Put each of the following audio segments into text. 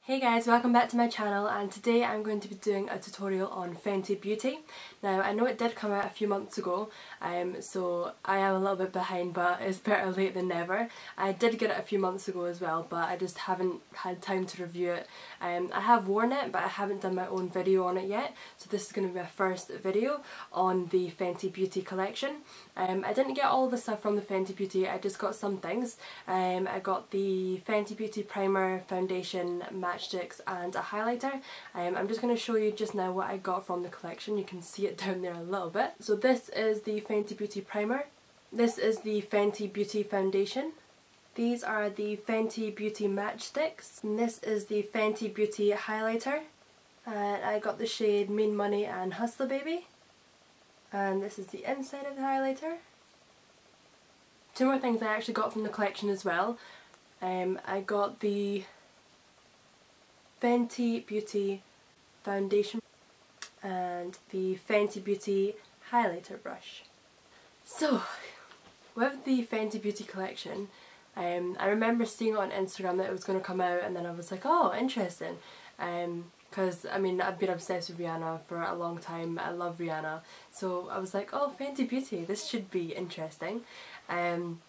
Hey guys, welcome back to my channel, and today I'm going to be doing a tutorial on Fenty Beauty. Now I know it did come out a few months ago, so I am a little bit behind, but it's better late than never. I did get it a few months ago as well, but I just haven't had time to review it. I have worn it, but I haven't done my own video on it yet, so this is going to be my first video on the Fenty Beauty collection. I didn't get all the stuff from the Fenty Beauty, I just got some things. I got the Fenty Beauty primer, foundation, Matchstix and a highlighter. I'm just going to show you just now what I got from the collection. You can see it down there a little bit. So this is the Fenty Beauty primer. This is the Fenty Beauty foundation. These are the Fenty Beauty Matchsticks. And this is the Fenty Beauty highlighter. And I got the shade Mean Money and Hustla Baby. And this is the inside of the highlighter. Two more things I actually got from the collection as well. I got the Fenty Beauty foundation and the Fenty Beauty highlighter brush. So, with the Fenty Beauty collection, I remember seeing it on Instagram that it was going to come out, and then I was like, oh, interesting. Because, I mean, I've been obsessed with Rihanna for a long time. I love Rihanna. So I was like, oh, Fenty Beauty, this should be interesting. And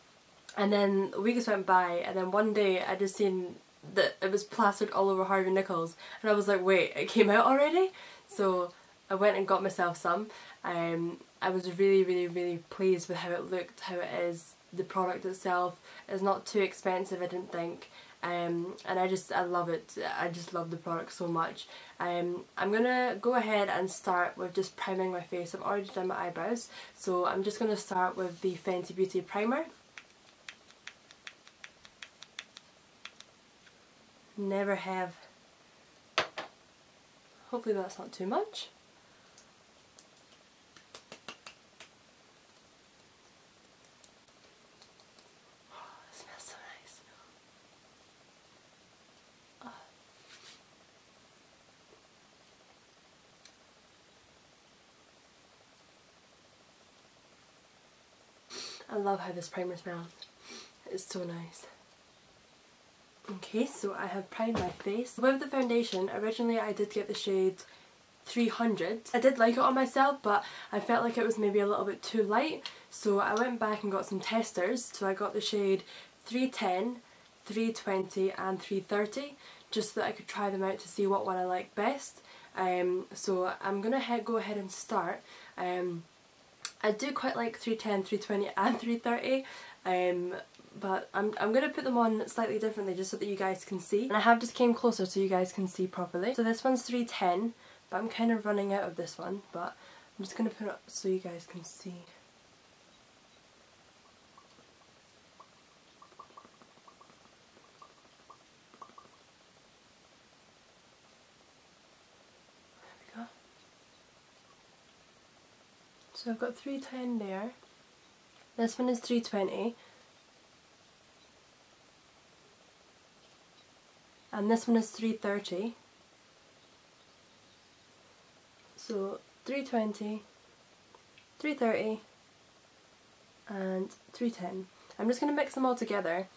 then weeks went by, and then one day I just seen that it was plastered all over Harvey Nichols, and I was like, wait, it came out already? So I went and got myself some. I was really pleased with how it looked, how it is. The product itself is not too expensive, I didn't think. And I love it. I just love the product so much. I'm gonna go ahead and start with just priming my face. I've already done my eyebrows, so I'm just gonna start with the Fenty Beauty primer. Never have. Hopefully that's not too much. Oh, it smells so nice. Oh. I love how this primer smells. It's so nice. Okay, so I have primed my face. With the foundation, originally I did get the shade 300. I did like it on myself, but I felt like it was maybe a little bit too light, so I went back and got some testers. So I got the shade 310, 320 and 330, just so that I could try them out to see what one I like best. So I'm going to go ahead and start. I do quite like 310, 320 and 330. But I'm going to put them on slightly differently just so that you guys can see. And I have just came closer so you guys can see properly. So this one's 310, but I'm kind of running out of this one, but I'm just going to put it up so you guys can see. There we go. So I've got 310 there. This one is 320. And this one is 330. So 320, 330 and 310. I'm just going to mix them all together.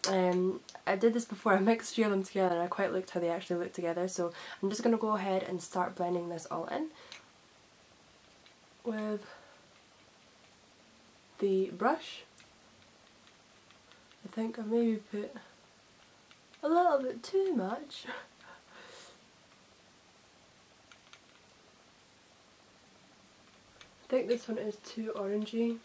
I did this before, I mixed three of them together and I quite liked how they actually look together, so I'm just going to go ahead and start blending this all in with the brush. I think I maybe put a little bit too much. I think this one is too orangey.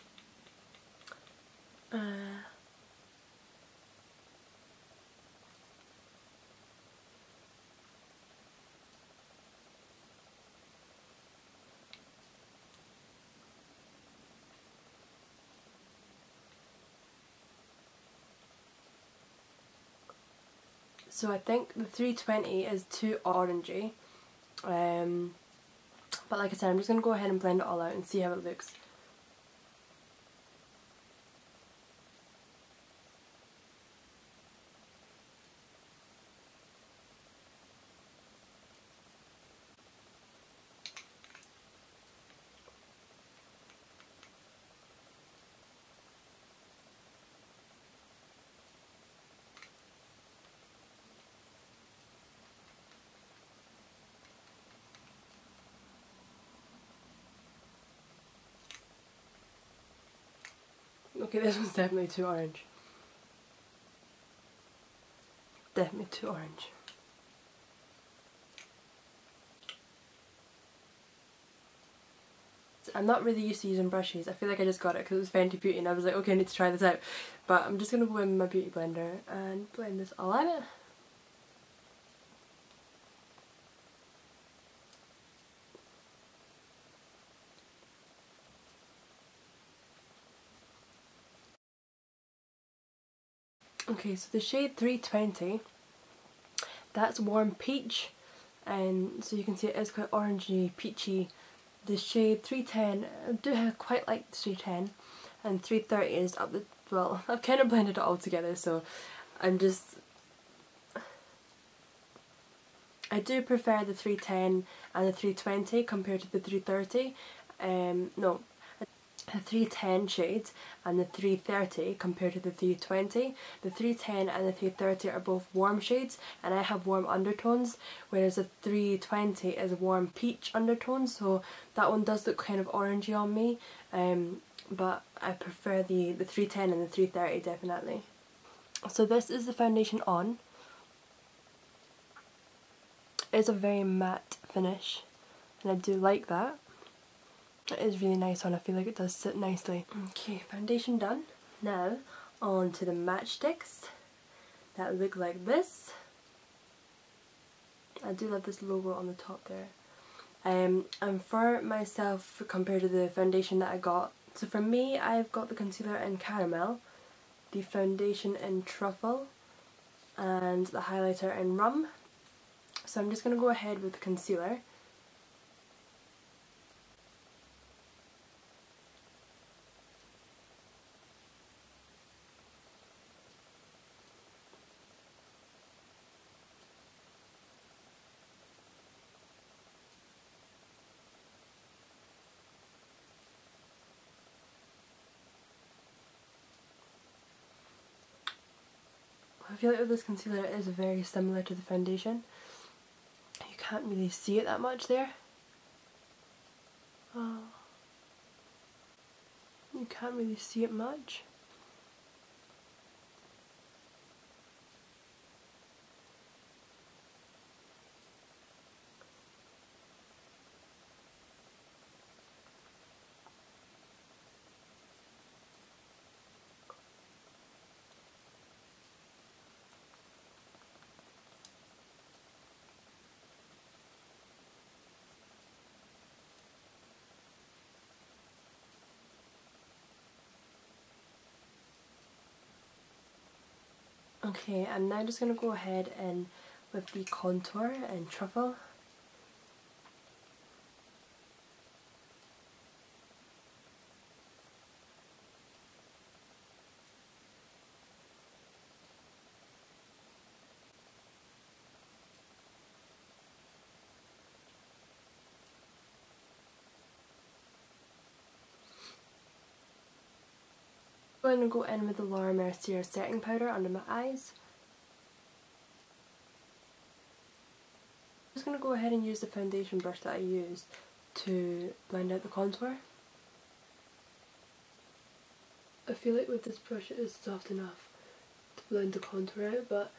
So I think the 320 is too orangey, but like I said, I'm just going to go ahead and blend it all out and see how it looks. Okay, this one's definitely too orange. Definitely too orange. I'm not really used to using brushes. I feel like I just got it because it was Fenty Beauty and I was like, okay, I need to try this out. But I'm just going to go in my beauty blender and blend this all out. Okay, so the shade 320, that's Warm Peach, and so you can see it is quite orangey, peachy. The shade 310, I do have quite like the 310, and 330 is up the, well, I've kind of blended it all together, so I do prefer the 310 and the 320 compared to the 330. No, the 310 shades and the 330 compared to the 320. The 310 and the 330 are both warm shades and I have warm undertones, whereas the 320 is warm peach undertones, so that one does look kind of orangey on me, but I prefer the 310 and the 330 definitely. So this is the foundation on. It's a very matte finish and I do like that. It is really nice on, I feel like it does sit nicely. Okay, foundation done. Now on to the Matchstix that look like this. I do love this logo on the top there. And for myself, compared to the foundation that I got, so for me I've got the concealer in Caramel, the foundation in Truffle, and the highlighter in Rum. So I'm just going to go ahead with the concealer. I feel like with this concealer it is very similar to the foundation. You can't really see it that much there. Oh, you can't really see it much. Okay, I'm now just going to go ahead and with the contour and Truffle. I'm going to go in with the Mercier Setting powder under my eyes. I'm just going to go ahead and use the foundation brush that I used to blend out the contour. I feel like with this brush it is soft enough to blend the contour out, but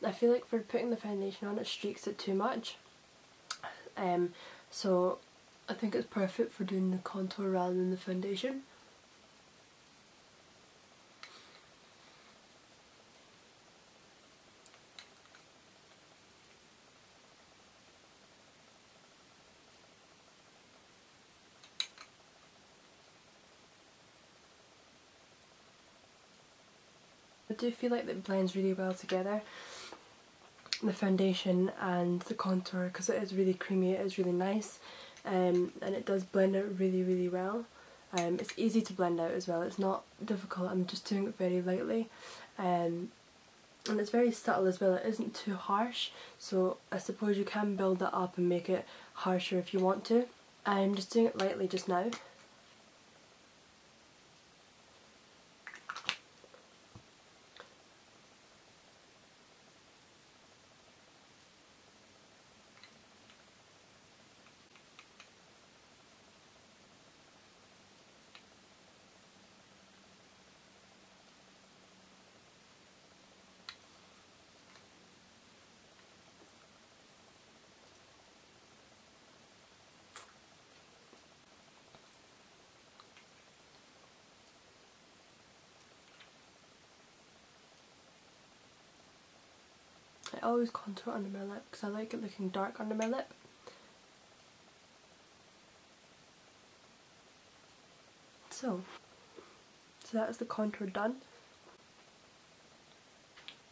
I feel like for putting the foundation on it streaks it too much. So I think it's perfect for doing the contour rather than the foundation. I do feel like it blends really well together, the foundation and the contour, because it is really creamy, it is really nice, and it does blend out really well. It's easy to blend out as well, it's not difficult, I'm just doing it very lightly, and it's very subtle as well, it isn't too harsh, so I suppose you can build that up and make it harsher if you want to. I'm just doing it lightly just now. always contour under my lip because I like it looking dark under my lip. So that's the contour done.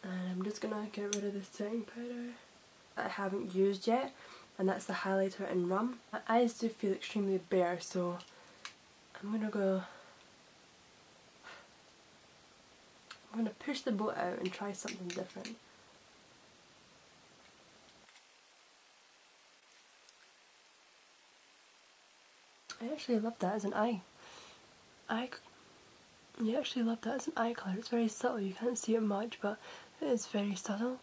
And I'm just gonna get rid of the setting powder that I haven't used yet, and that's the highlighter in Rum. My eyes do feel extremely bare, so I'm gonna push the boat out and try something different. I actually love that as an eye. You actually love that as an eye colour. It's very subtle, you can't see it much, but it is very subtle.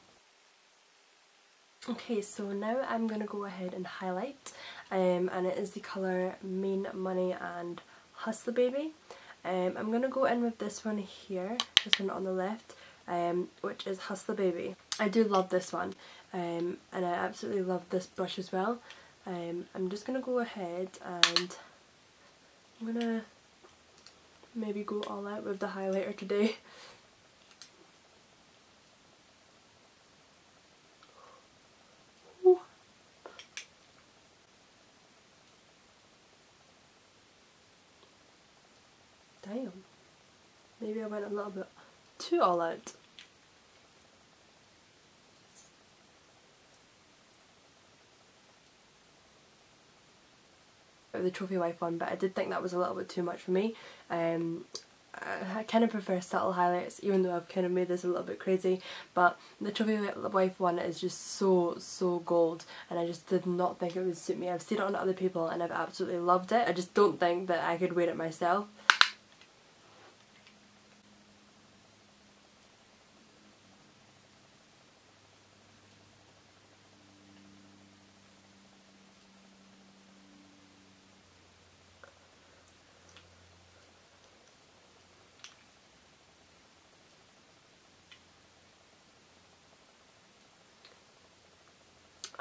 Okay, so now I'm going to go ahead and highlight, and it is the colour Mean Money and Hustla Baby. I'm going to go in with this one here, this one on the left, which is Hustla Baby. I do love this one, and I absolutely love this brush as well. I'm just going to go ahead and I'm going to maybe go all out with the highlighter today. Ooh. Damn. Maybe I went a little bit too all out. The Trophy Wife one, but I did think that was a little bit too much for me. I kind of prefer subtle highlights, even though I've kind of made this a little bit crazy, but the Trophy Wife one is just so gold, and I just did not think it would suit me. I've seen it on other people and I've absolutely loved it. I just don't think that I could wear it myself.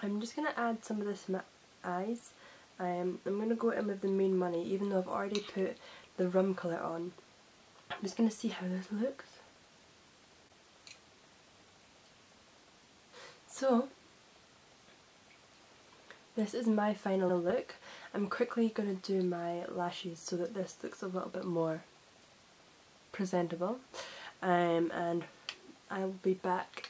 I'm just going to add some of this to my eyes. I'm going to go in with the Mean Money, even though I've already put the Rum colour on. I'm just going to see how this looks. So, this is my final look. I'm quickly going to do my lashes so that this looks a little bit more presentable. And I will be back.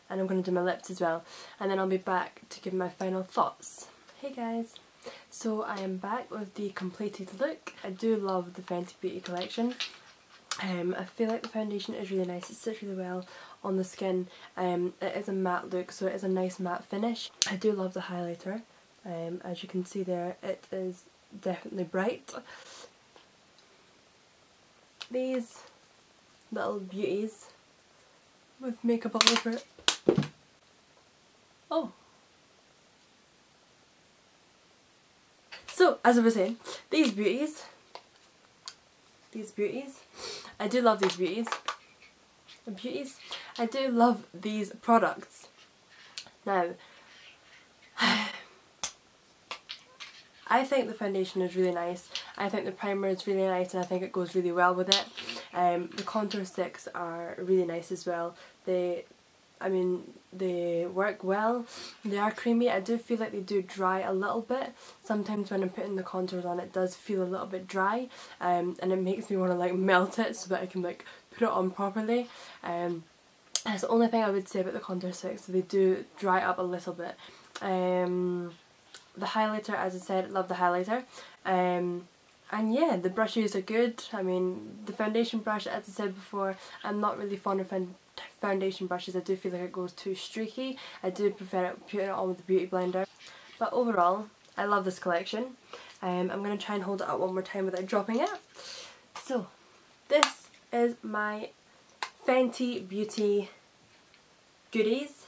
And I'm going to do my lips as well, and then I'll be back to give my final thoughts. Hey guys! So I am back with the completed look. I do love the Fenty Beauty collection. I feel like the foundation is really nice, it sits really well on the skin. It is a matte look, so it is a nice matte finish. I do love the highlighter. As you can see there, it is definitely bright. These little beauties with makeup all over it. Oh. So, as I was saying, these beauties, I do love these beauties. I do love these products. Now, I think the foundation is really nice, I think the primer is really nice, and I think it goes really well with it. The contour sticks are really nice as well. They work well, they are creamy. I do feel like they do dry a little bit. Sometimes when I'm putting the contours on, it does feel a little bit dry, and it makes me want to like melt it so that I can like put it on properly. That's the only thing I would say about the contour sticks, so they do dry up a little bit. The highlighter, as I said, love the highlighter. And yeah, the brushes are good. I mean, the foundation brush, as I said before, I'm not really fond of foundation brushes. I do feel like it goes too streaky. I do prefer putting it on with the Beauty Blender. But overall, I love this collection. I'm going to try and hold it up one more time without dropping it. So, this is my Fenty Beauty goodies.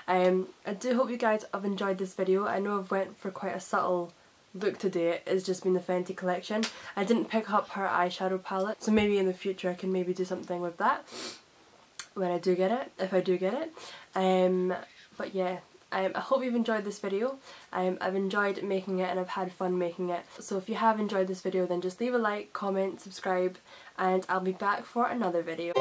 I do hope you guys have enjoyed this video. I know I've went for quite a subtle look today. It's just been the Fenty collection. I didn't pick up her eyeshadow palette, so maybe in the future I can maybe do something with that when I do get it, if I do get it. But yeah, I hope you've enjoyed this video. I've enjoyed making it and I've had fun making it. So if you have enjoyed this video, then just leave a like, comment, subscribe, and I'll be back for another video.